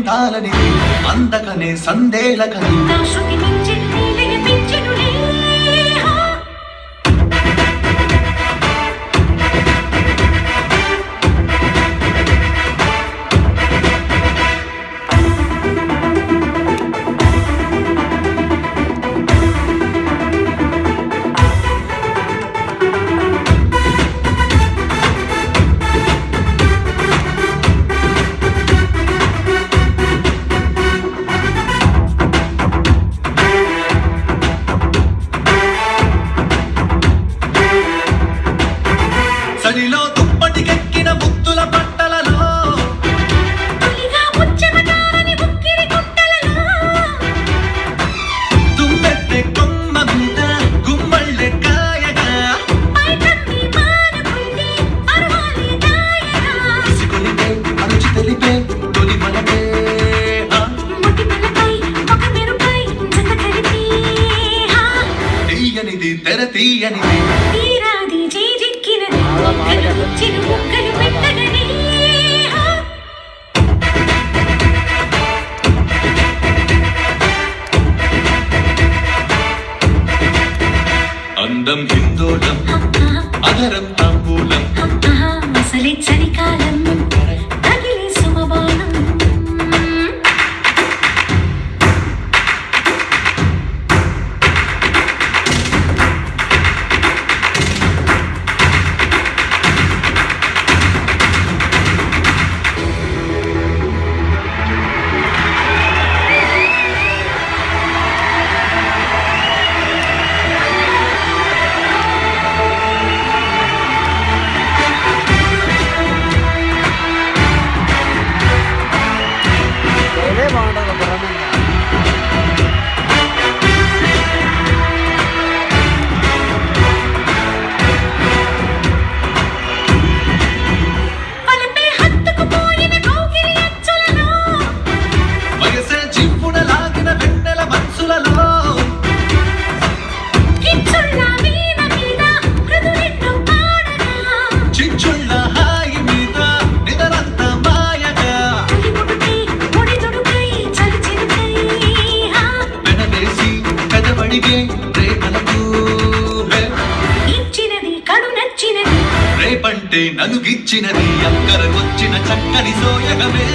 అందాలని అందకనే సందేలకని చలిలో దుప్పటికెక్కిన ముత్తుల బట్టలలో తుమ్మెత్తే కొమ్మ మీద గుమ్మళ్ళె కాయగా ఇసుకొలిపే అరుచి తెలిపే తొలి మనపే తీయనిది తెర తీయనిది అందం హిందోళం అధరం తాంబూలం అసలే చలికాలం తగిలే సుమబాణం వయసే జిప్పున లాగిన వెన్నెల మనసులలో చిచ్చుళ్ళ హాయి మీద నిదరంత మాయగా పెనవేసి పెదవడిగే రేపలకు రేపంటే నలుగిచ్చినది అక్కరకొచ్చిన చక్కని సోయగమే